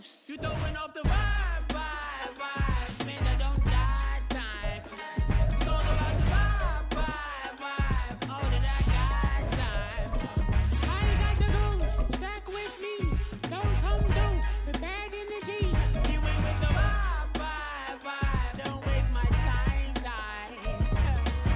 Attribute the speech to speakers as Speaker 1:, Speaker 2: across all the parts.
Speaker 1: goose. You throwing off the vibe, vibe, vibe. Man, I don't got time for that. It's all about the vibe, vibe, vibe. All that I got time for. I ain't got the goose. Stack with me. Don't come through. The bag in the G. You ain't with the vibe, vibe, vibe. Don't waste my time.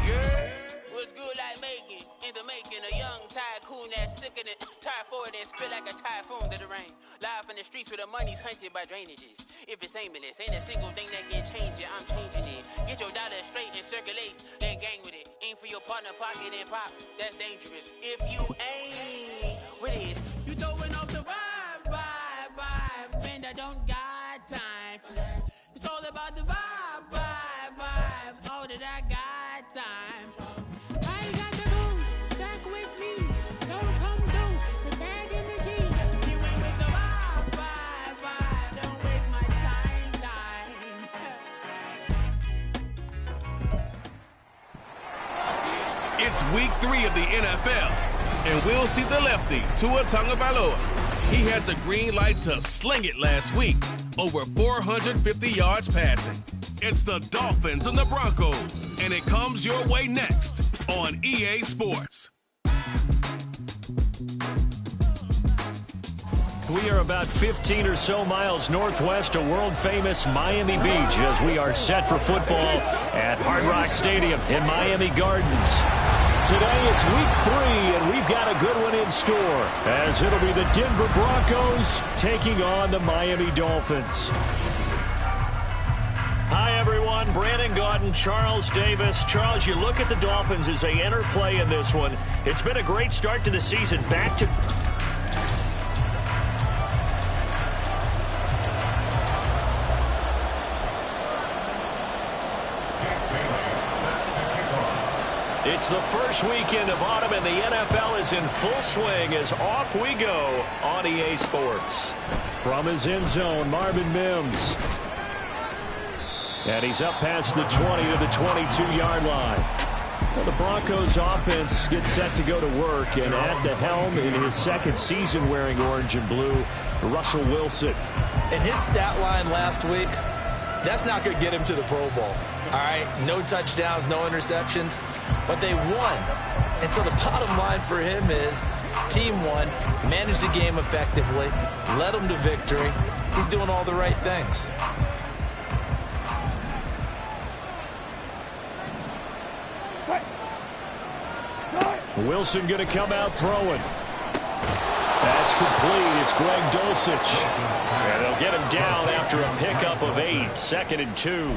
Speaker 1: Yeah, what's good like making? In the making, a young tycoon that's sick of it. Tire forward and spit like a typhoon to the rain. Live in the streets where the money's hunted by drainages. If it's aimless, ain't a single thing that can change it. I'm changing it. Get your dollar straight and circulate, then gang with it. Aim for your partner, pocket and pop. That's dangerous. If you ain't with it, you throwing off the vibe, vibe, vibe. And I don't got time for that. It's all about the vibe, vibe, vibe. All that I got time for. I ain't got the goose. Stack with me. Don't come through. The bag in the G. You ain't with the vibe, vibe, vibe. Don't waste my time.
Speaker 2: It's week 3 of the NFL, and we'll see the lefty, Tua Tagovailoa. He had the green light to sling it last week, over 450 yards passing. It's the Dolphins and the Broncos, and it comes your way next on EA Sports.
Speaker 3: We are about 15 or so miles northwest of world-famous Miami Beach as we are set for football at Hard Rock Stadium in Miami Gardens. Today it's week 3, and we've got a good one in store as it'll be the Denver Broncos taking on the Miami Dolphins. Hi, everyone. Brandon Gaudin, Charles Davis. Charles, you look at the Dolphins as they enter play in this one. It's been a great start to the season. Back to... It's the first weekend of autumn, and the NFL is in full swing as off we go on EA Sports. From his end zone, Marvin Mims. And he's up past the 20 to the 22-yard line. Well, the Broncos offense gets set to go to work, and at the helm in his second season wearing orange and blue, Russell Wilson.
Speaker 4: And his stat line last week, that's not going to get him to the Pro Bowl. All right, no touchdowns, no interceptions, but they won. And so the bottom line for him is team won, managed the game effectively, led them to victory. He's doing all the right things.
Speaker 3: Wilson going to come out throwing. That's complete. It's Greg Dulcich. And they'll get him down after a pickup of 8. 2nd and 2.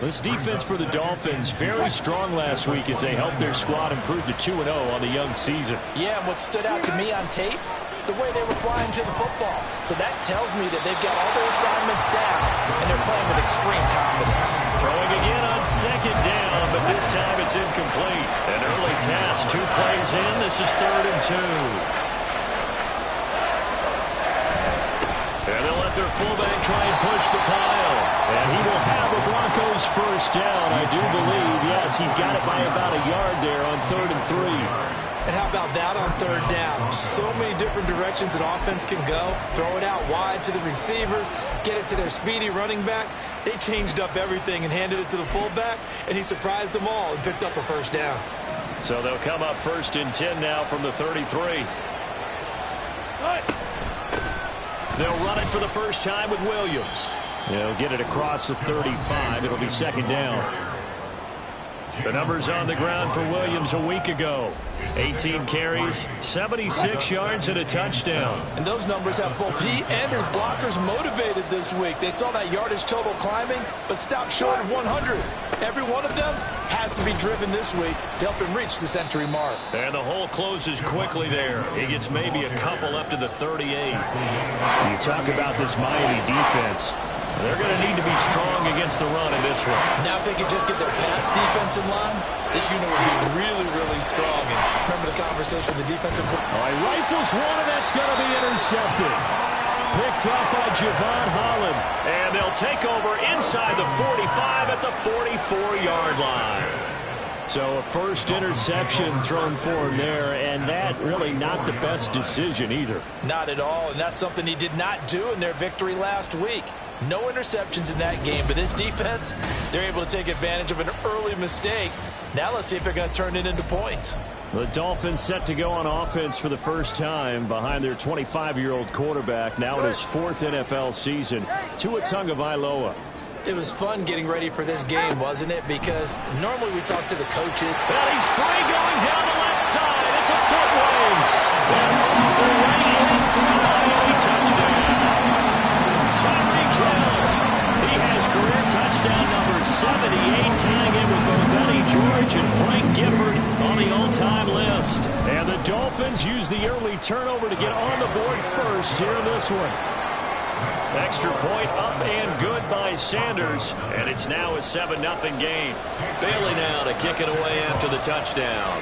Speaker 3: This defense for the Dolphins, very strong last week as they helped their squad improve to 2-0 on the young season.
Speaker 4: Yeah, and what stood out to me on tape, the way they were flying to the football. So that tells me that they've got all their assignments down, and they're playing with extreme confidence.
Speaker 3: Throwing again on 2nd down, but this time it's incomplete. An early task, 2 plays in. This is 3rd and 2. And they'll let their fullback try and push the pile. And he will have a Broncos first down, I do believe. Yes, he's got it by about a yard there on 3rd and 3.
Speaker 4: And how about that on 3rd down? So many different directions an offense can go. Throw it out wide to the receivers, get it to their speedy running back. They changed up everything and handed it to the fullback, and he surprised them all and picked up a first down.
Speaker 3: So they'll come up 1st and 10 now from the 33. They'll run it for the first time with Williams. They'll get it across the 35. It'll be 2nd down. The numbers on the ground for Williams a week ago. 18 carries, 76 yards, and a touchdown.
Speaker 5: And those numbers have both he and his blockers motivated this week. They saw that yardage total climbing, but stopped short of 100. Every one of them has to be driven this week to help him reach the century mark.
Speaker 3: And the hole closes quickly there. He gets maybe a couple up to the 38. You talk about this Miami defense. They're going to need to be strong against the run in this one.
Speaker 4: Now if they could just get their pass defense in line, this unit would be really, really strong. And remember the conversation with the defensive coordinator.
Speaker 3: All right, rifles one, and that's going to be intercepted. Picked up by Javon Holland. And they'll take over inside the 45 at the 44-yard line. So a first interception thrown for him there, and that really not the best decision either.
Speaker 4: Not at all, and that's something he did not do in their victory last week. No interceptions in that game, but this defense, they're able to take advantage of an early mistake. Now let's see if they're going to turn it into points.
Speaker 3: The Dolphins set to go on offense for the first time behind their 25-year-old quarterback, now in his 4th NFL season, Tua Tagovailoa.
Speaker 4: It was fun getting ready for this game, wasn't it? Because normally we talk to the coaches.
Speaker 3: And he's free going down the left side. It's a foot race. And right in for a Miami touchdown. Tyreek Hill. He has career touchdown number 78, tying it with both Eddie George and Frank Gifford on the all-time list. And the Dolphins use the early turnover to get on the board first here in this one. Extra point up and good by Sanders, and it's now a 7-0 game.
Speaker 6: Bailey now to kick it away after the touchdown.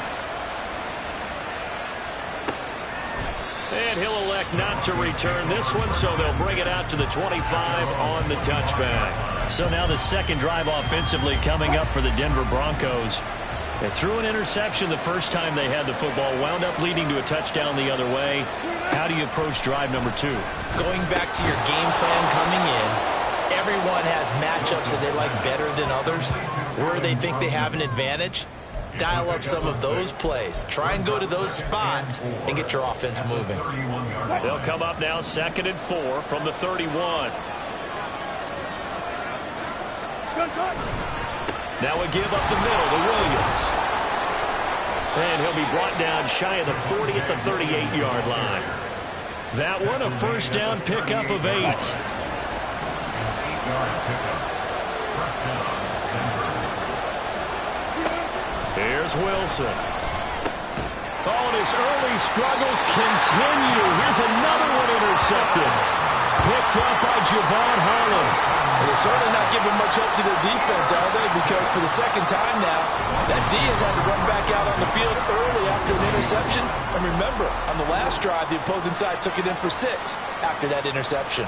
Speaker 3: And he'll elect not to return this one, so they'll bring it out to the 25 on the touchback. So now the second drive offensively coming up for the Denver Broncos. They threw an interception the first time they had the football, wound up leading to a touchdown the other way. How do you approach drive number 2?
Speaker 4: Going back to your game plan coming in, everyone has matchups that they like better than others, where they think they have an advantage. Dial up some of those plays. Try and go to those spots and get your offense moving.
Speaker 3: They'll come up now 2nd and 4 from the 31. Now a give up the middle to Williams. And he'll be brought down shy of the 40 at the 38-yard line. That one, a first down pickup of 8. Here's Wilson. Oh, and his early struggles continue. Here's another one intercepted. Picked up by Javon Holland.
Speaker 4: Well, they're certainly not giving much hope to their defense, are they? Because for the second time now, that D has had to run back out on the field early after an interception. And remember, on the last drive, the opposing side took it in for 6 after that interception.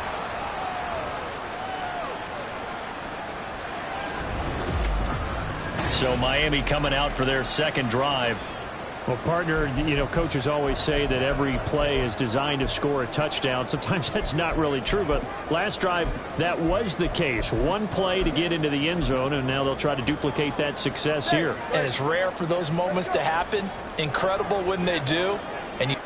Speaker 3: So Miami coming out for their second drive. Well, partner, you know, coaches always say that every play is designed to score a touchdown. Sometimes that's not really true, but last drive, that was the case. One play to get into the end zone, and now they'll try to duplicate that success here.
Speaker 4: And it's rare for those moments to happen. Incredible when they do. And you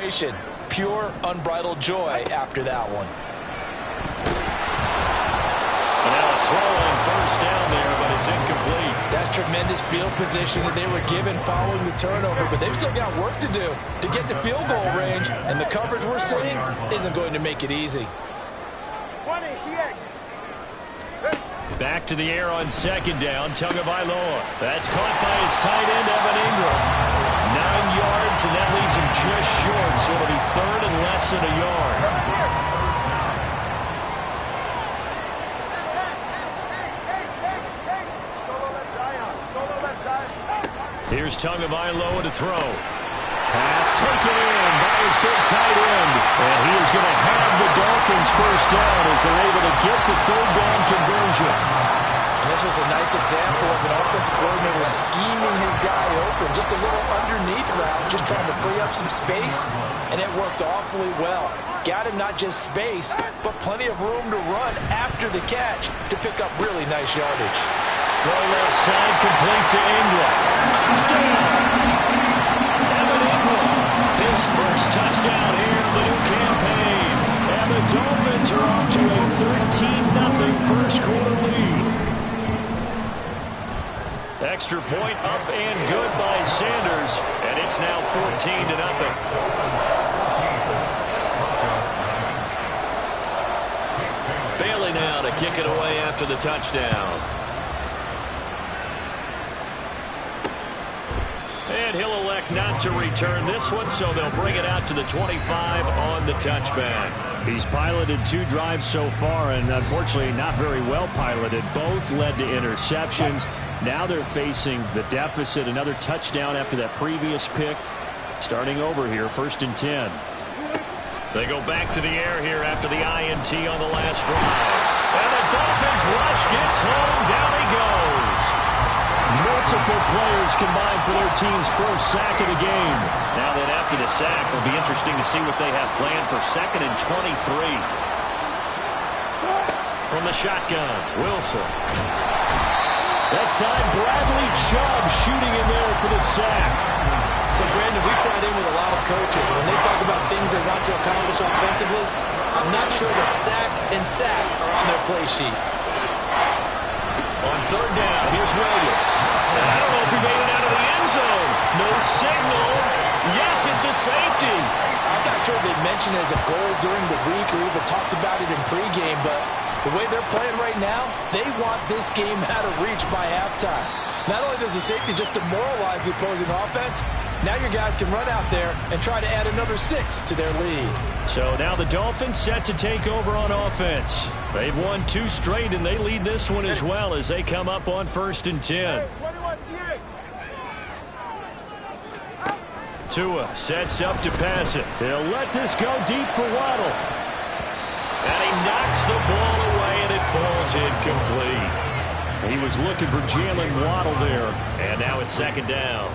Speaker 4: celebration. Pure, unbridled joy after that one.
Speaker 3: And now a throw on first down there, but it's incomplete.
Speaker 4: That's tremendous field position that they were given following the turnover, but they've still got work to do to get to field goal range, and the coverage we're seeing isn't going to make it easy.
Speaker 3: Back to the air on second down, Tagovailoa. That's caught by his tight end, Evan Ingram. 9 yards, and that leaves him just short, so it'll be third and less than a yard. Here's Tagovailoa to throw. Pass taken in by his big tight end. And he is going to have the Dolphins first down as they're able to get the third down conversion.
Speaker 4: And this was a nice example of an offensive coordinator scheming his guy open. Just a little underneath route, just trying to free up some space. And it worked awfully well. Got him not just space, but plenty of room to run after the catch to pick up really nice yardage.
Speaker 3: Throw left side, complete to Ingram. Touchdown! Evan Ingram, his first touchdown here in the new campaign. And the Dolphins are off to a 13-0 first quarter lead. Extra point up and good by Sanders, and it's now 14-0. Bailey now to kick it away after the touchdown. And he'll elect not to return this one, so they'll bring it out to the 25 on the touchback. He's piloted 2 drives so far, and unfortunately not very well piloted. Both led to interceptions. Now they're facing the deficit. Another touchdown after that previous pick. Starting over here, 1st and 10. They go back to the air here after the INT on the last drive. And the Dolphins rush gets home. Down he goes. Multiple players combined for their team's first sack of the game. Now that after the sack, it'll be interesting to see what they have planned for 2nd and 23. From the shotgun, Wilson. That time, Bradley Chubb shooting in there for the sack.
Speaker 4: So, Brandon, we sat in with a lot of coaches, and when they talk about things they want to accomplish offensively, I'm not sure that sack and sack are on their play sheet.
Speaker 3: On 3rd down, here's Williams. I don't know if he made it out of the end zone. No signal. Yes, it's a safety.
Speaker 4: I'm not sure they mentioned it as a goal during the week or even talked about it in pregame, but the way they're playing right now, they want this game out of reach by halftime. Not only does the safety just demoralize the opposing offense, now your guys can run out there and try to add another 6 to their lead.
Speaker 3: So now the Dolphins set to take over on offense. They've won 2 straight, and they lead this one as well as they come up on 1st and 10. Tua sets up to pass it. He'll let this go deep for Waddle. And he knocks the ball away, and it falls incomplete. He was looking for Jalen Waddle there, and now it's 2nd down.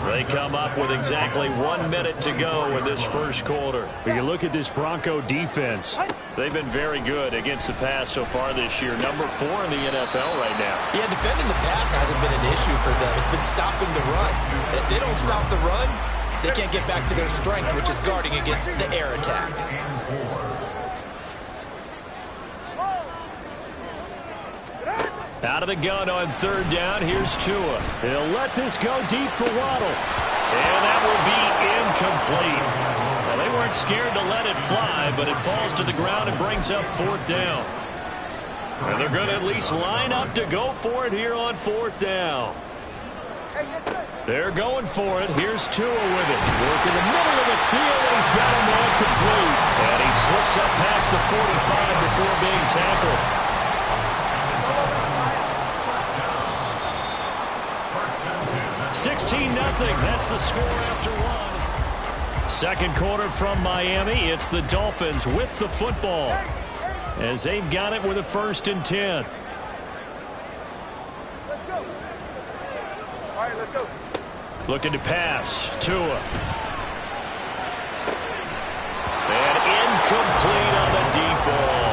Speaker 3: They come up with exactly 1 minute to go in this first quarter. When you look at this Bronco defense, they've been very good against the pass so far this year. Number 4 in the NFL right now.
Speaker 4: Yeah, defending the pass hasn't been an issue for them. It's been stopping the run. And if they don't stop the run, they can't get back to their strength, which is guarding against the air attack.
Speaker 3: Out of the gun on 3rd down, here's Tua. He'll let this go deep for Waddle. And that will be incomplete. Well, they weren't scared to let it fly, but it falls to the ground and brings up 4th down. And they're going to at least line up to go for it here on 4th down. They're going for it. Here's Tua with it. Work in the middle of the field, and he's got him all complete. And he slips up past the 45 before being tackled. 16-0. That's the score after 1. 2nd quarter from Miami. It's the Dolphins with the football as they've got it with a 1st and 10.
Speaker 7: Let's go. All right, let's go.
Speaker 3: Looking to pass. Tua. And incomplete on the deep ball.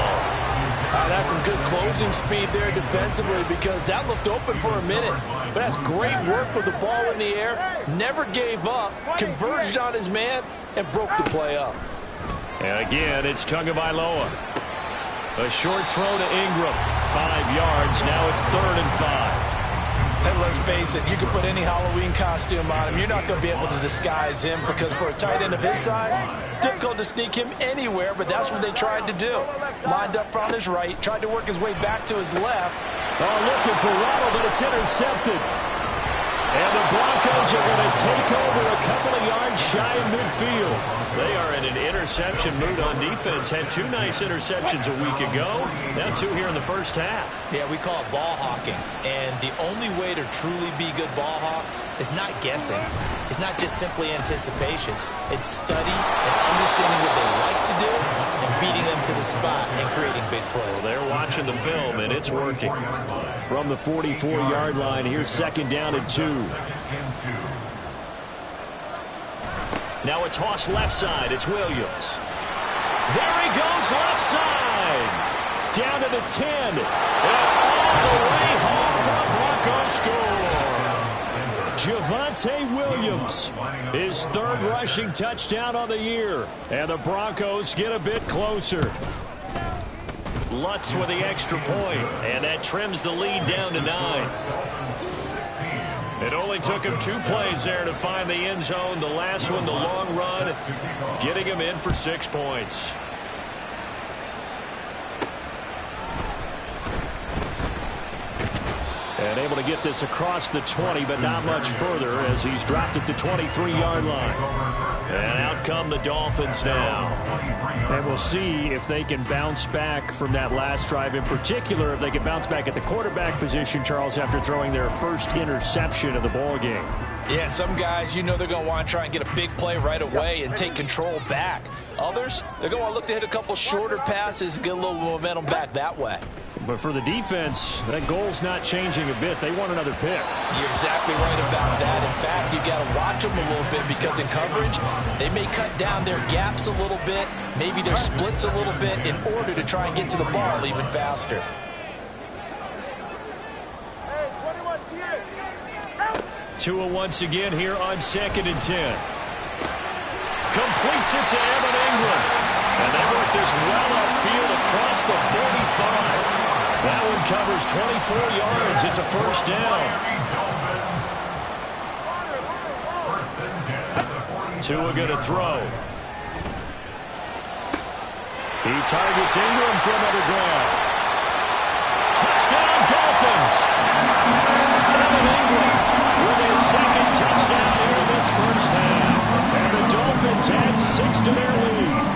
Speaker 4: That's some good
Speaker 5: closing speed there defensively because that looked open for a minute. But that's great work with the ball in the air. Never gave up, converged on his man, and broke the play up.
Speaker 3: And again, it's Tagovailoa. A short throw to Ingram. 5 yards. Now it's 3rd and 5.
Speaker 4: And let's face it, you can put any Halloween costume on him. You're not going to be able to disguise him because for a tight end of his size, difficult to sneak him anywhere, but that's what they tried to do. Lined up on his right, tried to work his way back to his left.
Speaker 3: Oh, looking for Waddle, but it's intercepted. And the Broncos are going to take over a couple of yards shy of midfield. They are in an interception mood on defense. Had 2 nice interceptions a week ago. Now 2 here in the first half.
Speaker 4: Yeah, we call it ball hawking. And the only way to truly be good ball hawks is not guessing. It's not just simply anticipation. It's study and understanding what they like to do and beating them to the spot and creating big plays.
Speaker 3: Well, they're watching the film, and it's working. From the 44-yard line, here's 2nd down and 2. Now a toss left side. It's Williams. There he goes left side. Down to the 10. And all the way home for a Broncos score. Javonte Williams, his 3rd rushing touchdown on the year. And the Broncos get a bit closer. Lutz with the extra point, and that trims the lead down to 9. It only took him 2 plays there to find the end zone. The last one, the long run, getting him in for 6 points. And able to get this across the 20, but not much further as he's dropped it to 23-yard line. And out come the Dolphins now. And we'll see if they can bounce back from that last drive. In particular, if they can bounce back at the quarterback position, Charles, after throwing their first interception of the ball game.
Speaker 4: Yeah, some guys, you know they're going to want to try and get a big play right away and take control back. Others, they're going to want to look to hit a couple shorter passes and get a little momentum back that way.
Speaker 3: But for the defense, that goal's not changing a bit. They want another pick.
Speaker 4: You're exactly right about that. In fact, you got to watch them a little bit because in coverage, they may cut down their gaps a little bit, maybe their splits a little bit in order to try and get to the ball even faster.
Speaker 3: Tua once again here on 2nd and 10. Completes it to Evan Ingram. And they work this well upfield across the 45. That one covers 24 yards. It's a 1st down. Tua going to throw. He targets Ingram for another grab. Touchdown, Dolphins! Evan Ingram with his 2nd touchdown here in this first half. And the Dolphins add 6 to their lead.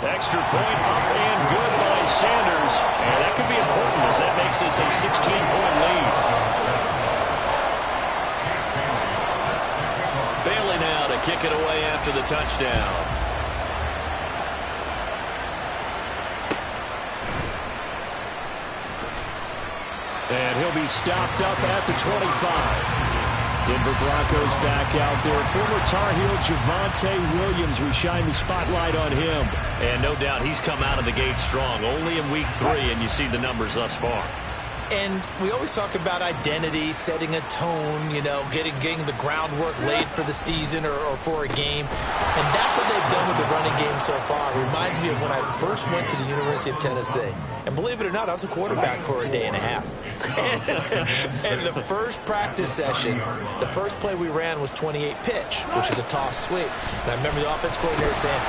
Speaker 3: Extra point up and good by Sanders. And that could be important as that makes this a 16-point lead. Bailey now to kick it away after the touchdown. And he'll be stopped up at the 25. Denver Broncos back out there. Former Tar Heel Javonte Williams. We shine the spotlight on him. And no doubt he's come out of the gate strong. Only in week 3, and you see the numbers thus far.
Speaker 4: And we always talk about identity, setting a tone, you know, getting the groundwork laid for the season or for a game. And that's what they've done with the running game so far. It reminds me of when I first went to the University of Tennessee. And believe it or not, I was a quarterback for a day and a half. And the first practice session, the first play we ran was 28 pitch, which is a toss sweep. And I remember the offense coordinator saying,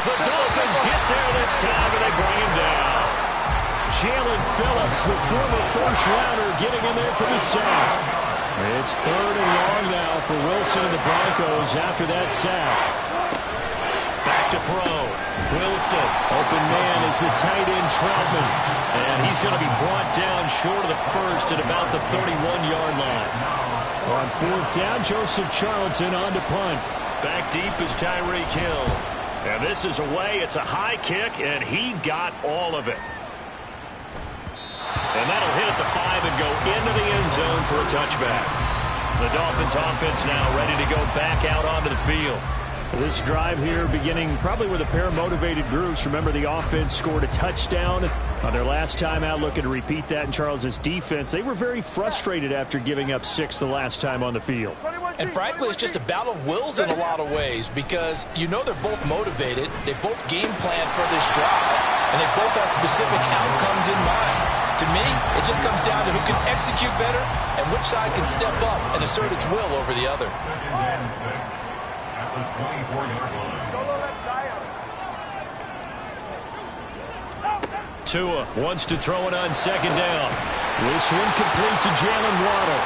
Speaker 3: the Dolphins get there this time, and they bring him down. Jalen Phillips, the former first-rounder, getting in there for the sack. It's 3rd and long now for Wilson and the Broncos after that sack. Back to throw. Wilson, open man is the tight end Troutman. And he's going to be brought down short of the first at about the 31-yard line. On 4th down, Joseph Charlton on to punt. Back deep is Tyreek Hill. And this is away. It's a high kick, and he got all of it. And that'll hit at the 5 and go into the end zone for a touchback. The Dolphins offense now ready to go back out onto the field. This drive here beginning probably with a pair of motivated groups. Remember, the offense scored a touchdown on their last time out, looking to repeat that in Charles's defense. They were very frustrated after giving up 6 the last time on the field.
Speaker 5: And frankly, it's just a battle of wills in a lot of ways because you know they're both motivated. They both game plan for this drive, and they both have specific outcomes in mind. To me, it just comes down to who can execute better and which side can step up and assert its will over the other.
Speaker 3: Tua wants to throw it on second down. This one complete to Jalen Waddle.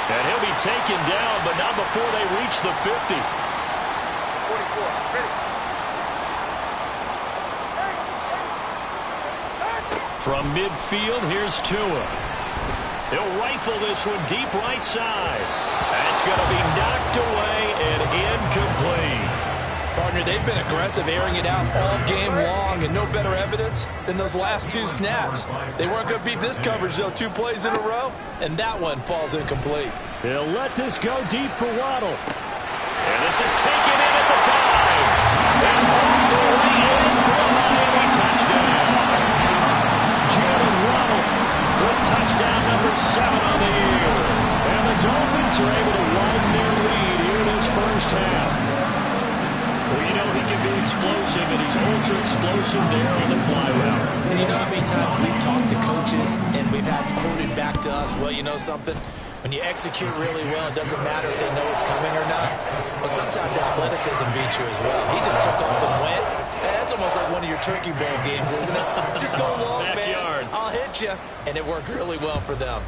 Speaker 3: And he'll be taken down, but not before they reach the 50.
Speaker 7: 44. Ready.
Speaker 3: From midfield, here's Tua. He'll rifle this one deep right side. That's going to be knocked away and incomplete.
Speaker 5: Partner, they've been aggressive, airing it out all game long, and no better evidence than those last 2 snaps. They weren't going to beat this coverage, though, 2 plays in a row, and that one falls incomplete.
Speaker 3: They'll let this go deep for Waddle. And this is taken in at the 5. And all the way in for a Miami touchdown. Jalen Waddle with touchdown number 7 on the year. And the Dolphins are able to widen their lead here in this first half. Well, you know he can be explosive, and he's ultra-explosive there on the fly route.
Speaker 4: And you know how many times we've talked to coaches and we've had quoted back to us, well, you know something? When you execute really well, it doesn't matter if they know it's coming or not. But sometimes athleticism beats you as well. He just took off and went. And that's almost like one of your Turkey Bowl games, isn't it? Just go long,
Speaker 3: Backyard.
Speaker 4: man. I'll hit you. And it worked really well for them.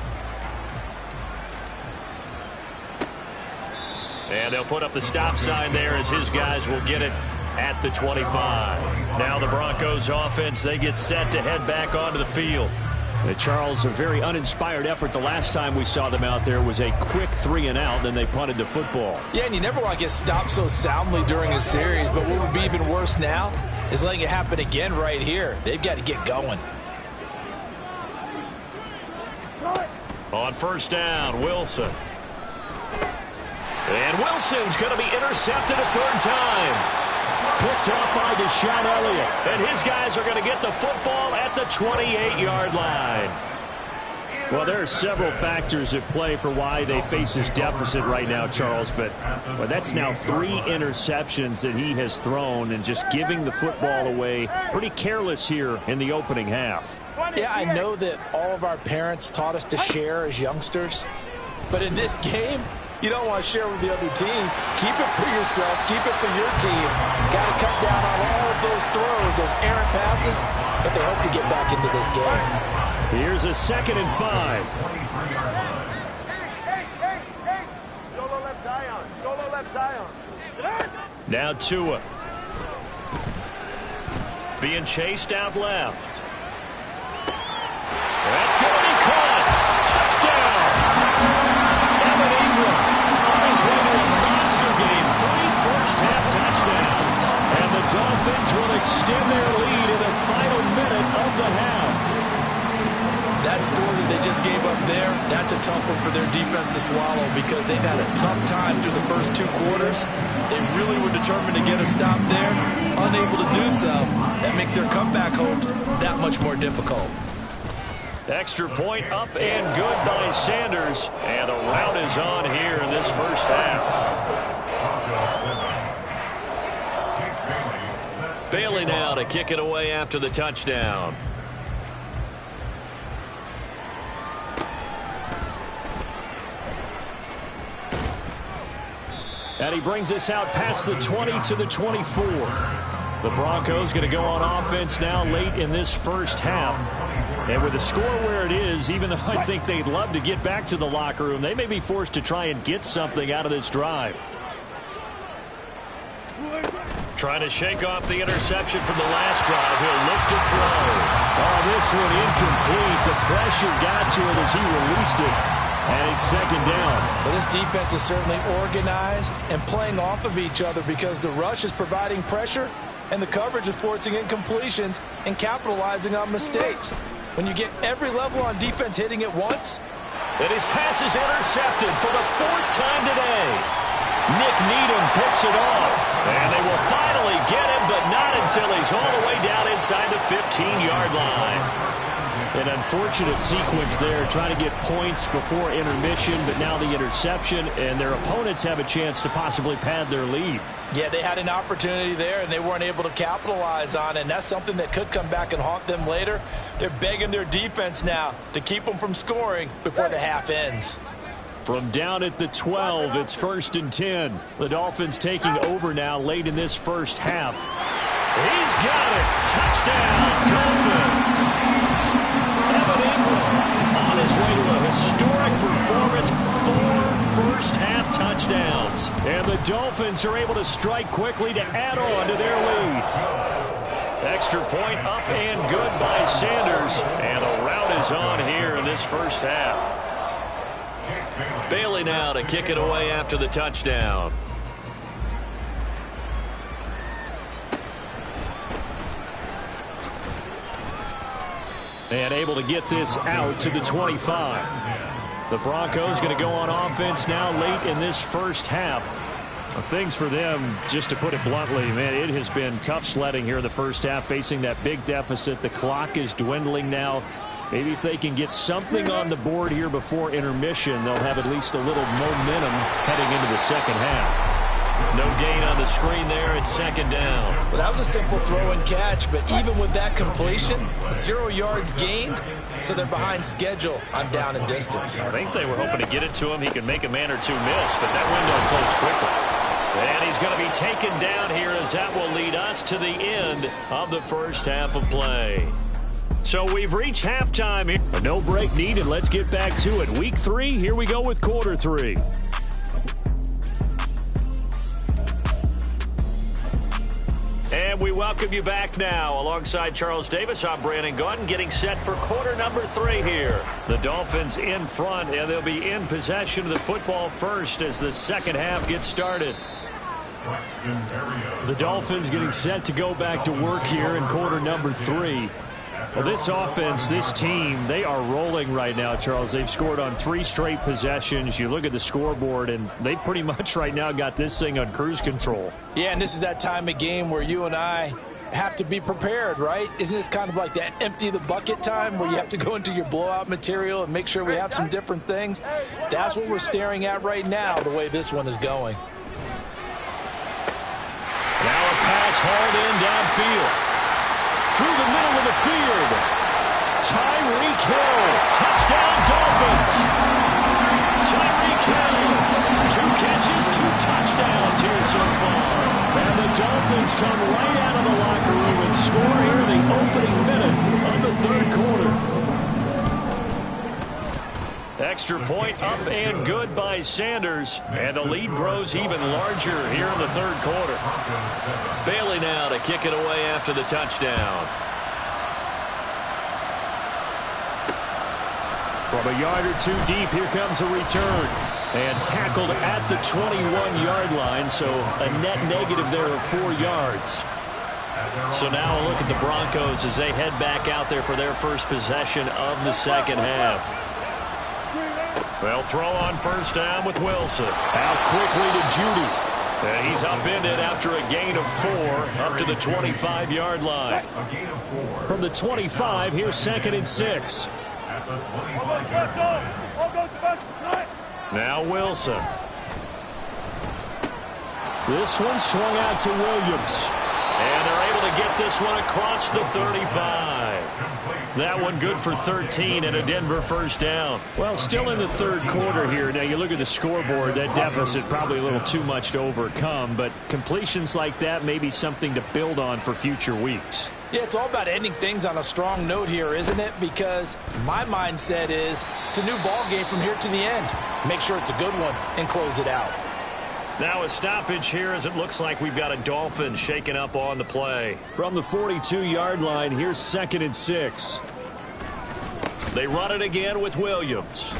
Speaker 3: And they'll put up the stop sign there as his guys will get it at the 25. Now the Broncos offense, they get set to head back onto the field. Charles, a very uninspired effort. The last time we saw them out there was a quick 3 and out, then they punted the football.
Speaker 5: Yeah, and you never want to get stopped so soundly during a series, but what would be even worse now is letting it happen again right here. They've got to get going.
Speaker 3: On first down, Wilson. And Wilson's going to be intercepted a 3rd time. Picked up by Deshaun Elliott. And his guys are going to get the football at the 28-yard line. Well, there are several factors at play for why they face this deficit right now, Charles. But that's now 3 interceptions that he has thrown and just giving the football away. Pretty careless here in the opening half.
Speaker 5: Yeah, I know that all of our parents taught us to share as youngsters. But in this game, you don't want to share with the other team. Keep it for yourself. Keep it for your team. Got to cut down on all of those throws, those errant passes, but they hope to get back into this game.
Speaker 3: Here's a 2nd and 5.
Speaker 7: Hey. Solo left Zion. Solo left Zion.
Speaker 3: Now Tua. Being chased out left. That's going to be caught. Touchdown. Evan Ingram on his way to a monster game. 3 first-half touchdowns. And the Dolphins will extend their lead in the final minute of the half.
Speaker 4: That score that they just gave up there, that's a tough one for their defense to swallow because they've had a tough time through the first 2 quarters. They really were determined to get a stop there. Unable to do so. That makes their comeback hopes that much more difficult.
Speaker 3: Extra point up and good by Sanders. And the rout is on here in this first half. Bailey now to kick it away after the touchdown. And he brings us out past the 20 to the 24. The Broncos going to go on offense now late in this first half. And with the score where it is, even though I think they'd love to get back to the locker room, they may be forced to try and get something out of this drive. Trying to shake off the interception from the last drive. He'll look to throw. Oh, this one incomplete. The pressure got to him as he released it. And it's 2nd down.
Speaker 5: Well, this defense is certainly organized and playing off of each other because the rush is providing pressure and the coverage is forcing incompletions and capitalizing on mistakes. When you get every level on defense hitting at once.
Speaker 3: And his pass is intercepted for the 4th time today. Nick Needham picks it off. And they will finally get him, but not until he's all the way down inside the 15-yard line. An unfortunate sequence there, trying to get points before intermission, but now the interception, and their opponents have a chance to possibly pad their lead.
Speaker 5: Yeah, they had an opportunity there, and they weren't able to capitalize on it, and that's something that could come back and haunt them later. They're begging their defense now to keep them from scoring before the half ends.
Speaker 3: From down at the 12, it's 1st and 10. The Dolphins taking over now late in this first half. He's got it. Touchdown, Dolphins. Evan Ingram on his way to a historic performance. 4 first-half touchdowns. And the Dolphins are able to strike quickly to add on to their lead. Extra point up and good by Sanders. And a rout is on here in this first half.
Speaker 6: Bailey now to kick it away after the touchdown.
Speaker 3: And able to get this out to the 25. The Broncos going to go on offense now late in this first half. Things for them, just to put it bluntly, man, it has been tough sledding here in the first half, facing that big deficit. The clock is dwindling now. Maybe if they can get something on the board here before intermission, they'll have at least a little momentum heading into the second half.
Speaker 6: No gain on the screen there. It's 2nd down.
Speaker 5: Well, that was a simple throw and catch, but even with that completion, 0 yards gained, so they're behind schedule on down and distance.
Speaker 3: I think they were hoping to get it to him. He could make a man or two miss, but that window closed quickly.
Speaker 6: And he's going to be taken down here as that will lead us to the end of the first half of play.
Speaker 3: So we've reached halftime here. No break needed. Let's get back to it. Week 3, here we go with quarter 3.
Speaker 6: And we welcome you back now. Alongside Charles Davis, I'm Brandon Gaudin, getting set for quarter number 3 here.
Speaker 3: The Dolphins in front, and they'll be in possession of the football first as the second half gets started. The Dolphins getting set to go back to work here in quarter number 3. Well, this offense, this team, they are rolling right now, Charles. They've scored on 3 straight possessions. You look at the scoreboard, and they pretty much right now got this thing on cruise control.
Speaker 5: Yeah, and this is that time of game where you and I have to be prepared, right? Isn't this kind of like that empty the bucket time where you have to go into your blowout material and make sure we have some different things? That's what we're staring at right now, the way this one is going.
Speaker 3: Now a pass hauled in downfield. Through the middle of the field. Tyreek Hill. Touchdown, Dolphins. Tyreek Hill. 2 catches, 2 touchdowns here so far. And the Dolphins come right out of the locker room and score here in the opening minute of the third quarter. Extra point up and good by Sanders. And the lead grows even larger here in the third quarter.
Speaker 6: Bailey now to kick it away after the touchdown.
Speaker 3: From a yard or 2 deep, here comes a return. And tackled at the 21-yard line, so a net negative there of 4 yards.
Speaker 6: So now a look at the Broncos as they head back out there for their first possession of the second half.
Speaker 3: Well, throw on first down with Wilson. Out quickly to Judy. And he's upended after a gain of 4 up to the 25-yard line. From the 25, here's 2nd and 6. Now Wilson. This one swung out to Williams.
Speaker 6: And they're able to get this one across the 35.
Speaker 3: That one good for 13 and a Denver first down. Well, still in the third quarter here. Now, you look at the scoreboard, that deficit probably a little too much to overcome, but completions like that may be something to build on for future weeks.
Speaker 5: Yeah, it's all about ending things on a strong note here, isn't it? Because my mindset is it's a new ball game from here to the end. Make sure it's a good one and close it out.
Speaker 3: Now a stoppage here as it looks like we've got a Dolphin shaking up on the play. From the 42-yard line, here's 2nd and 6.
Speaker 6: They run it again with Williams.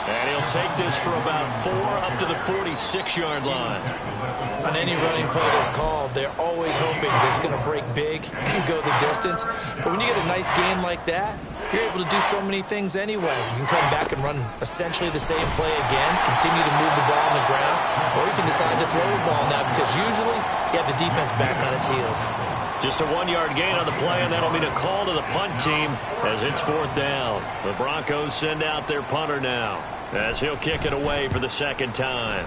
Speaker 6: And he'll take this for about 4 up to the 46-yard line.
Speaker 4: On any running play that's called, they're always hoping that it's going to break big and go the distance. But when you get a nice game like that, you're able to do so many things anyway. You can come back and run essentially the same play again, continue to move the ball on the ground, or you can decide to throw the ball now because usually you have the defense back on its heels.
Speaker 6: Just a 1-yard gain on the play, and that'll mean a call to the punt team as it's 4th down. The Broncos send out their punter now as he'll kick it away for the 2nd time.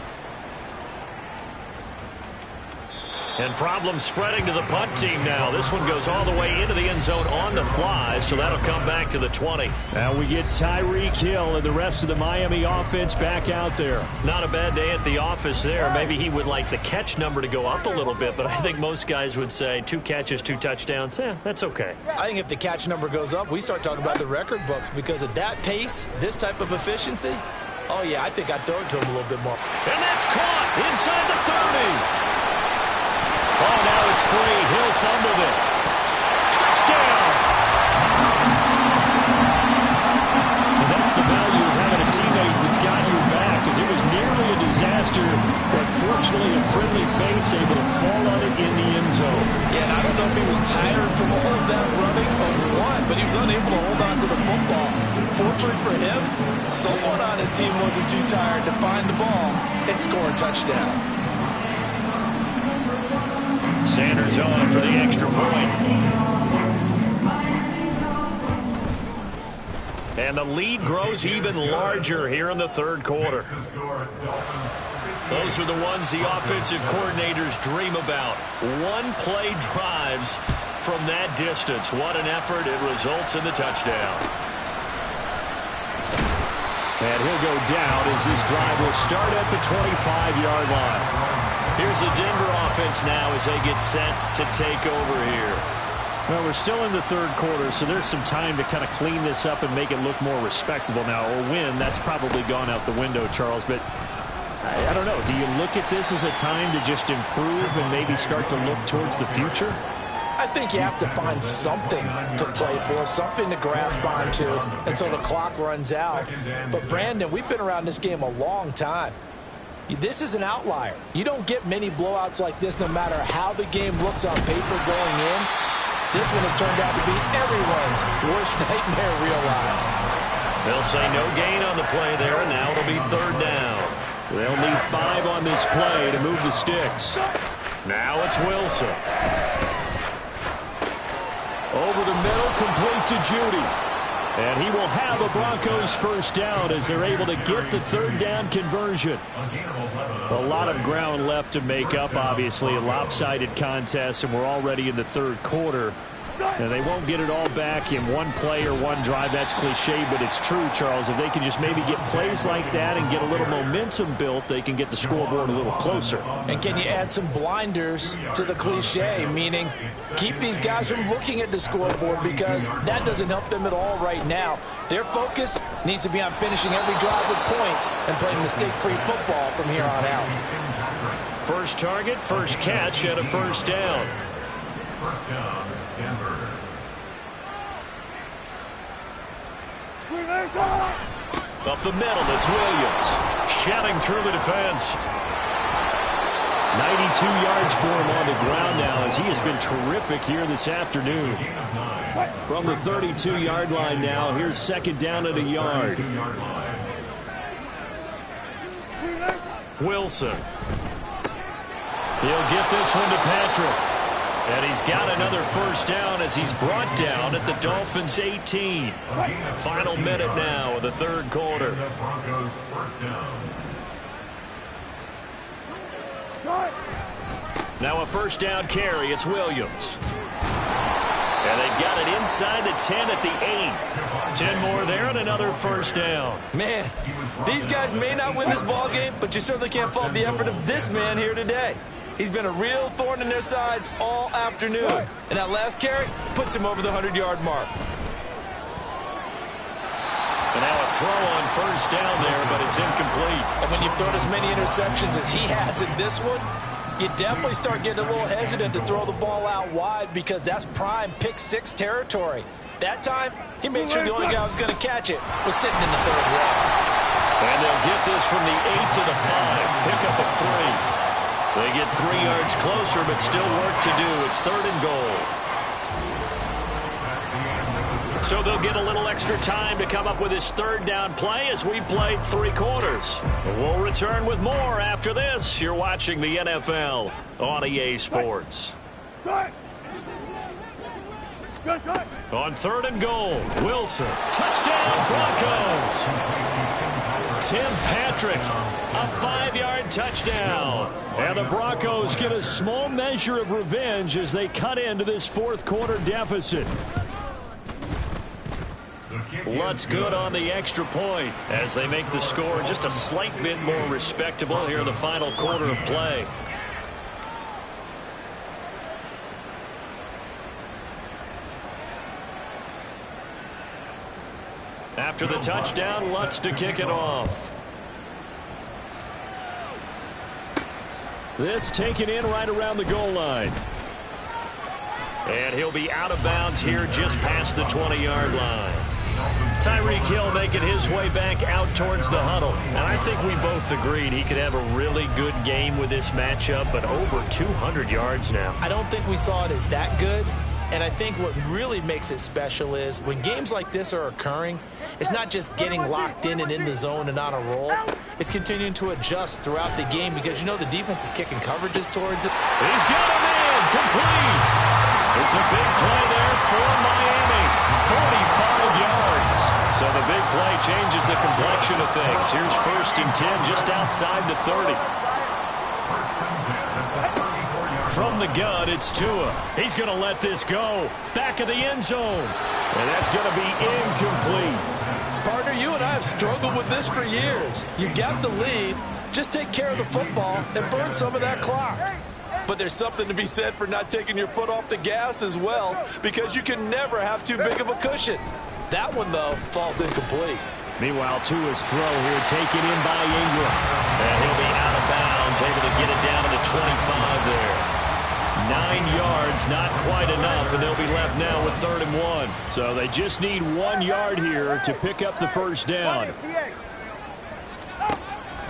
Speaker 6: And problems spreading to the punt team now. This one goes all the way into the end zone on the fly, so that'll come back to the 20.
Speaker 3: Now we get Tyreek Hill and the rest of the Miami offense back out there.
Speaker 6: Not a bad day at the office there. Maybe he would like the catch number to go up a little bit, but I think most guys would say 2 catches, 2 touchdowns. That's okay.
Speaker 4: I think if the catch number goes up, we start talking about the record books because at that pace, this type of efficiency, oh yeah, I think I'd throw it to him a little bit more.
Speaker 6: And that's caught inside the 30. Oh, now it's free. Hill fumbled it. Touchdown!
Speaker 3: And that's the value of having a teammate that's got your back, because it was nearly a disaster, but fortunately a friendly face able to fall on it in the end zone.
Speaker 5: Yeah, and I don't know if he was tired from all of that running or what, but he was unable to hold on to the football. Fortunately for him, someone on his team wasn't too tired to find the ball and score a touchdown.
Speaker 6: Sanders on for the extra point. And the lead grows even larger here in the 3rd quarter. Those are the ones the offensive coordinators dream about. 1-play drives from that distance. What an effort. It results in the touchdown.
Speaker 3: And he'll go down as this drive will start at the 25-yard line.
Speaker 6: Here's the Denver offense now as they get set to take over here.
Speaker 3: Well, we're still in the 3rd quarter, so there's some time to kind of clean this up and make it look more respectable now. Or win, that's probably gone out the window, Charles. But I don't know. Do you look at this as a time to just improve and maybe start to look towards the future?
Speaker 5: I think you have to find something to play for, something to grasp onto until the clock runs out. But, Brandon, we've been around this game a long time. This is an outlier. You don't get many blowouts like this no matter how the game looks on paper going in. This one has turned out to be everyone's worst nightmare realized.
Speaker 6: They'll say no gain on the play there, and now it'll be 3rd down.
Speaker 3: They'll need 5 on this play to move the sticks.
Speaker 6: Now it's Wilson.
Speaker 3: Over the middle, complete to Judy. And he will have a Broncos 1st down as they're able to get the 3rd down conversion. A lot of ground left to make up, obviously. A lopsided contest, and we're already in the 3rd quarter. And they won't get it all back in one play or one drive. That's cliche, but it's true, Charles. If they can just maybe get plays like that and get a little momentum built, they can get the scoreboard a little closer.
Speaker 5: And can you add some blinders to the cliche, meaning keep these guys from looking at the scoreboard because that doesn't help them at all right now. Their focus needs to be on finishing every drive with points and playing mistake-free football from here on out.
Speaker 6: First target, first catch, and a 1st down. Up the middle, it's Williams. Shouting through the defense.
Speaker 3: 92 yards for him on the ground now as he has been terrific here this afternoon. From the 32-yard line now, here's 2nd down at a yard.
Speaker 6: Wilson. He'll get this one to Patrick. And he's got another 1st down as he's brought down at the Dolphins' 18. Final minute now of the 3rd quarter. Now a 1st down carry. It's Williams. And they've got it inside the 10 at the 8. 10 more there and another 1st down.
Speaker 4: Man, these guys may not win this ball game, but you certainly can't fault the effort of this man here today. He's been a real thorn in their sides all afternoon. And that last carry puts him over the 100-yard mark.
Speaker 6: And now a throw on 1st down there, but it's incomplete.
Speaker 5: And when you've thrown as many interceptions as he has in this one, you definitely start getting a little hesitant to throw the ball out wide because that's prime pick-6 territory. That time, he made sure the only guy who was going to catch it was sitting in the 3rd row.
Speaker 6: And they'll get this from the 8 to the 5. Pick up a 3. They get 3 yards closer, but still work to do. It's 3rd and goal. So they'll get a little extra time to come up with his 3rd down play as we played 3 quarters. We'll return with more after this. You're watching the NFL on EA Sports. On 3rd and goal, Wilson. Touchdown, Broncos. Tim Patrick, a 5-yard touchdown. And the Broncos get a small measure of revenge as they cut into this 4th quarter deficit. Lutz good on the extra point as they make the score just a slight bit more respectable here in the final quarter of play. After the touchdown, Lutz to kick it off. This taken in right around the goal line. And he'll be out of bounds here just past the 20-yard line. Tyreek Hill making his way back out towards the huddle. And I think we both agreed he could have a really good game with this matchup, but over 200 yards now.
Speaker 4: I don't think we saw it as that good. And I think what really makes it special is when games like this are occurring, it's not just getting locked in and in the zone and on a roll. It's continuing to adjust throughout the game because, you know, the defense is kicking coverages towards it.
Speaker 6: He's got a man complete. It's a big play there for Miami. 45 yards. So the big play changes the complexion of things. Here's 1st and 10 just outside the 30. From the gun, it's Tua. He's going to let this go. Back of the end zone. And that's going to be incomplete.
Speaker 5: Partner, you and I have struggled with this for years. You got the lead. Just take care of the football and burn some of that clock. But there's something to be said for not taking your foot off the gas as well, because you can never have too big of a cushion. That one, though, falls incomplete.
Speaker 6: Meanwhile, Tua's throw here taken in by Ingram. And he'll be out of bounds, able to get it down to the 25 there. 9 yards, not quite enough, and they'll be left now with 3rd and 1. So they just need 1 yard here to pick up the 1st down.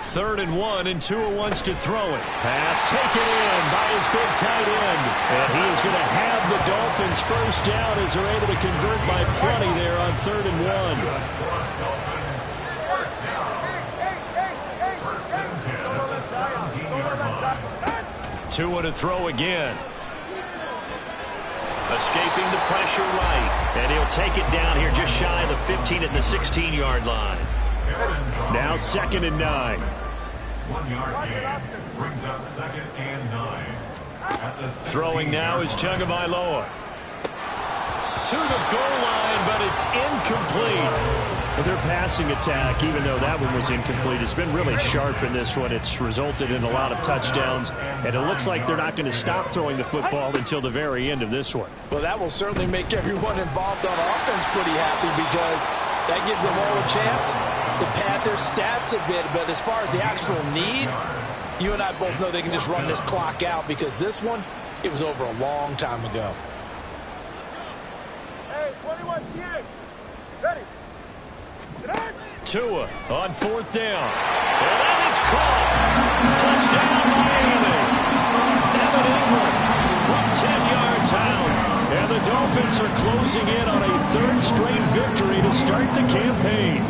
Speaker 6: 3rd and 1, and Tua wants to throw it. Pass taken in by his big tight end. And he is going to have the Dolphins 1st down as they're able to convert by plenty there on 3rd and 1. Tua to throw again. Escaping the pressure right. And he'll take it down here just shy of the 15 at the 16-yard line. Now 2nd and 9.
Speaker 8: 1 yard gain brings up 2nd and 9.
Speaker 6: Throwing now is Tagovailoa. To the goal line, but it's incomplete. Well, their passing attack, even though that one was incomplete, has been really sharp in this one. It's resulted in a lot of touchdowns, and it looks like they're not going to stop throwing the football until the very end of this one.
Speaker 5: Well, that will certainly make everyone involved on offense pretty happy because that gives them all a chance to pad their stats a bit. But as far as the actual need, you and I both know they can just run this clock out because this one, it was over a long time ago.
Speaker 7: Hey, 21 TA. Ready.
Speaker 6: Tua on 4th down. And that is caught. Touchdown, Miami. Evan Ingram from 10 yards out. And the Dolphins are closing in on a 3rd straight victory to start the campaign.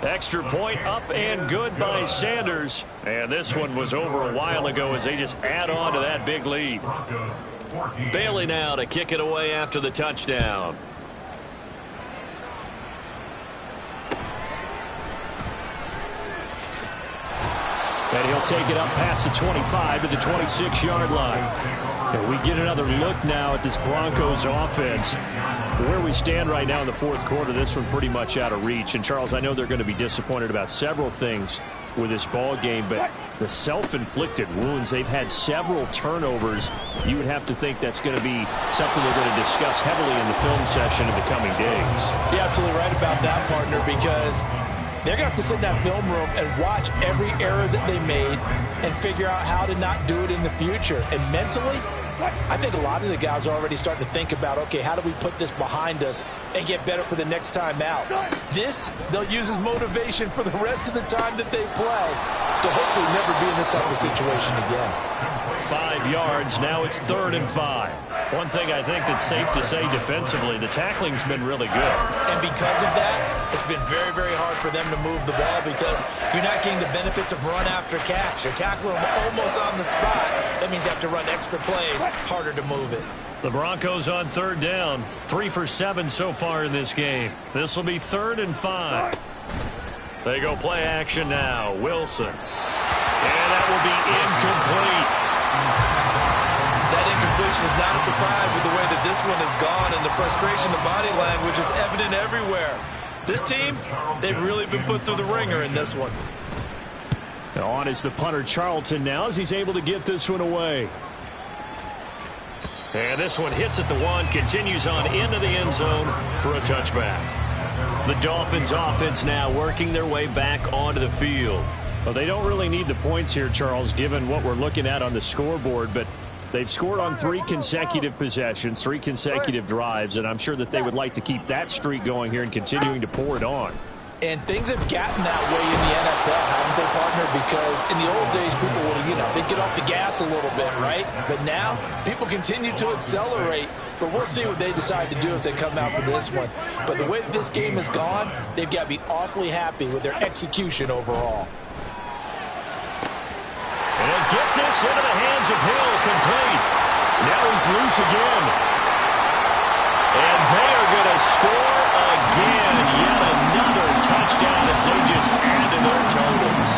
Speaker 6: Extra point up and good by Sanders. And this one was over a while ago as they just add on to that big lead. Bailey now to kick it away after the touchdown. And he'll take it up past the 25 to the 26-yard line. And we get another look now at this Broncos offense. Where we stand right now in the 4th quarter, this one pretty much out of reach. And, Charles, I know they're going to be disappointed about several things with this ball game, but the self-inflicted wounds, they've had several turnovers. You would have to think that's going to be something they're going to discuss heavily in the film session in the coming days.
Speaker 5: You're absolutely right about that, partner, because they're going to have to sit in that film room and watch every error that they made and figure out how to not do it in the future. And mentally, I think a lot of the guys are already starting to think about, okay, how do we put this behind us and get better for the next time out? This, they'll use as motivation for the rest of the time that they play to hopefully never be in this type of situation again.
Speaker 6: 5 yards. Now it's 3rd and 5. One thing I think that's safe to say defensively, the tackling's been really good.
Speaker 4: And because of that, it's been very, very hard for them to move the ball because you're not getting the benefits of run after catch. They're tackling them almost on the spot. That means you have to run extra plays, harder to move it.
Speaker 6: The Broncos on 3rd down. 3 for 7 so far in this game. This will be 3rd and 5. They go play action now. Wilson. And that will be incomplete.
Speaker 4: That incompletion is not a surprise with the way that this one has gone, and the frustration of body language is evident everywhere. This team, they've really been put through the ringer in this one.
Speaker 6: On is the punter Charlton now as he's able to get this one away. And this one hits at the 1, continues on into the end zone for a touchback. The Dolphins offense now working their way back onto the field. Well, they don't really need the points here, Charles, given what we're looking at on the scoreboard, but they've scored on 3 consecutive possessions, 3 consecutive drives, and I'm sure that they would like to keep that streak going here and continuing to pour it on.
Speaker 5: And things have gotten that way in the NFL, haven't they, partner? Because in the old days, people would, they'd get off the gas a little bit, right? But now, people continue to accelerate. But we'll see what they decide to do as they come out for this one. But the way that this game has gone, they've got to be awfully happy with their execution overall.
Speaker 6: And he'll get this into the hands of Hill, complete. Now he's loose again. And they are going to score again. Yet another touchdown as they just add to their totals.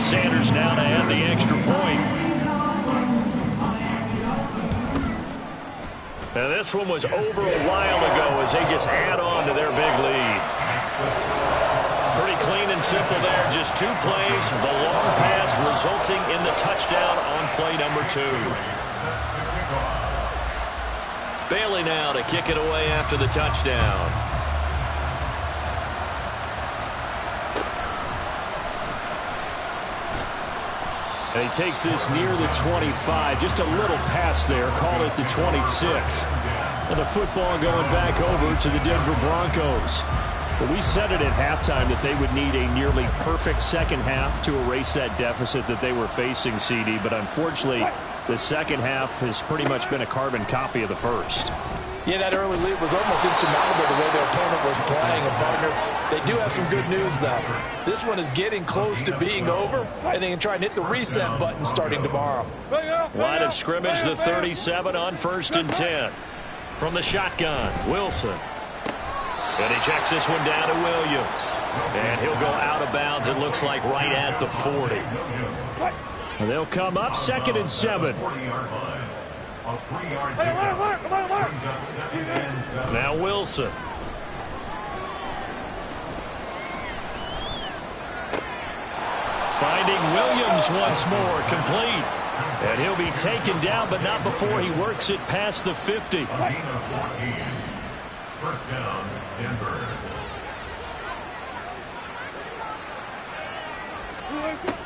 Speaker 6: Sanders now to add the extra point. Now this one was over a while ago as they just add on to their big lead. Pretty clean and simple there. Just 2 plays. The long pass resulting in the touchdown on play number 2. Bailey now to kick it away after the touchdown. And he takes this near the 25. Just a little pass there. Call it the 26. And the football going back over to the Denver Broncos. But we said it at halftime that they would need a nearly perfect second half to erase that deficit that they were facing, CD. But unfortunately, the second half has pretty much been a carbon copy of the first.
Speaker 5: Yeah, that early lead was almost insurmountable the way their opponent was playing. And, partner, they do have some good news, though. This one is getting close to being over, and they can try and hit the reset button starting tomorrow.
Speaker 6: Line of scrimmage, the 37 on 1st and 10. From the shotgun, Wilson. And he checks this one down to Williams. And he'll go out of bounds, it looks like, right at the 40. And they'll come up 2nd and 7. Now Wilson. Finding Williams once more, complete. And he'll be taken down, but not before he works it past the 50.
Speaker 8: First down, Denver.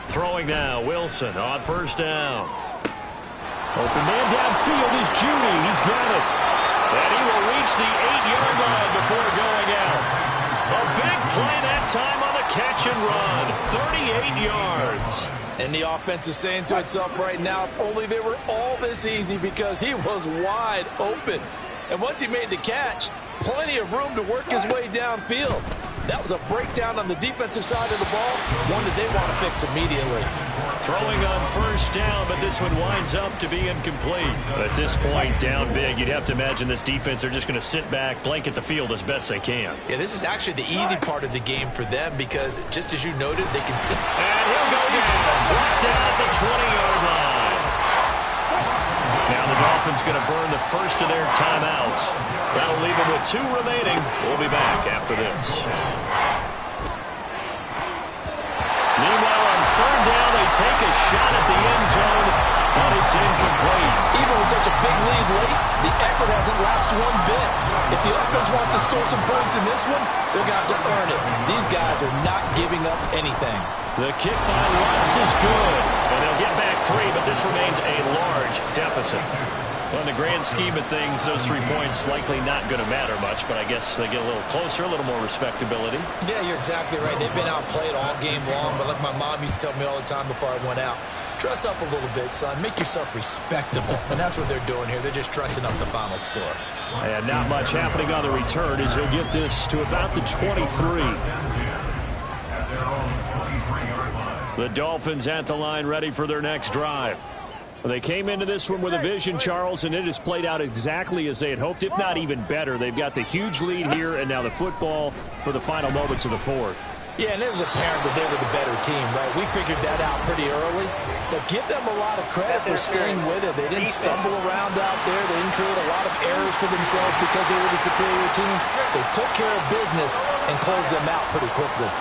Speaker 6: Throwing now, Wilson on 1st down. Open man downfield is Judy. He's got it. And he will reach the 8-yard line before going out. A big play that time on the catch and run. 38 yards.
Speaker 5: And the offense is saying to itself right now, if only they were all this easy, because he was wide open. And once he made the catch, plenty of room to work his way downfield. That was a breakdown on the defensive side of the ball, one that they want to fix immediately.
Speaker 6: Throwing on 1st down, but this one winds up to be incomplete. At this point, down big, you'd have to imagine this defense are just going to sit back, blanket the field as best they can.
Speaker 4: Yeah, this is actually the easy part of the game for them because, just as you noted, they can sit.
Speaker 6: And he'll go down, brought down at the 20-yard line. Now the Dolphins going to burn the first of their timeouts. That'll leave them with 2 remaining. We'll be back after this.
Speaker 3: incomplete.
Speaker 5: Even with such a big lead late, the effort hasn't lapsed one bit. If the offense wants to score some points in this one, they're going to have to earn it. These guys are not giving up anything.
Speaker 3: The kick by Lutz is good. And they'll get back 3, but this remains a large deficit. Well, in the grand scheme of things, those 3 points likely not going to matter much, but I guess they get a little closer, a little more respectability.
Speaker 4: Yeah, you're exactly right. They've been outplayed all game long, but like my mom used to tell me all the time before I went out, dress up a little bit, son. Make yourself respectable. And that's what they're doing here. They're just dressing up the final score.
Speaker 3: And not much happening on the return as he'll get this to about the 23. The Dolphins at the line ready for their next drive. They came into this one with a vision, Charles, and it has played out exactly as they had hoped, if not even better. They've got the huge lead here and now the football for the final moments of the fourth.
Speaker 4: Yeah, and it was apparent that they were the better team, right? We figured that out pretty early. But give them a lot of credit for staying with it. They didn't stumble around out there. They didn't create a lot of errors for themselves because they were the superior team. They took care of business and closed them out pretty quickly.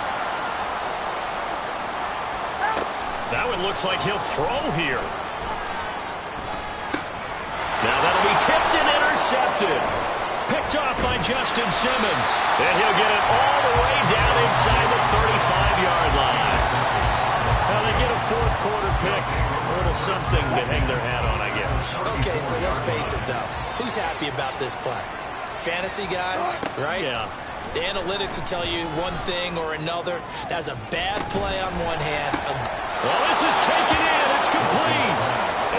Speaker 3: That one looks like he'll throw here. Now that'll be tipped and intercepted. Picked off by Justin Simmons. And he'll get it all the way down inside the 35-yard line. Now they get a fourth quarter pick. A little something to hang their hat on, I guess.
Speaker 4: Okay, so let's face it, though. Who's happy about this play? Fantasy guys, right?
Speaker 3: Yeah.
Speaker 4: The analytics will tell you one thing or another. That's a bad play on one hand.
Speaker 3: Well, this is taken in. It's complete.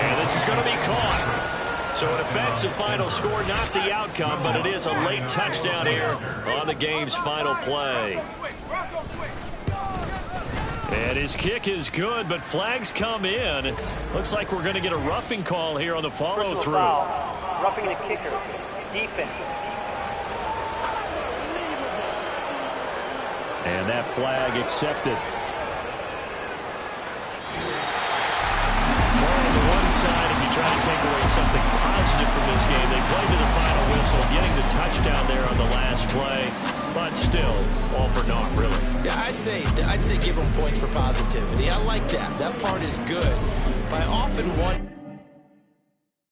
Speaker 3: And this is going to be caught. So it affects the final score, not the outcome, but it is a late touchdown here on the game's final play. And his kick is good, but flags come in. Looks like we're going to get a roughing call here on the follow-through.
Speaker 9: Roughing the kicker. Defense.
Speaker 3: And that flag accepted. Side, if you try to take away something positive from this game, they played to the final whistle, getting the touchdown there on the last play, but still, all for naught, really.
Speaker 4: Yeah, I'd say give them points for positivity. I like that. That part is good. But I often wonder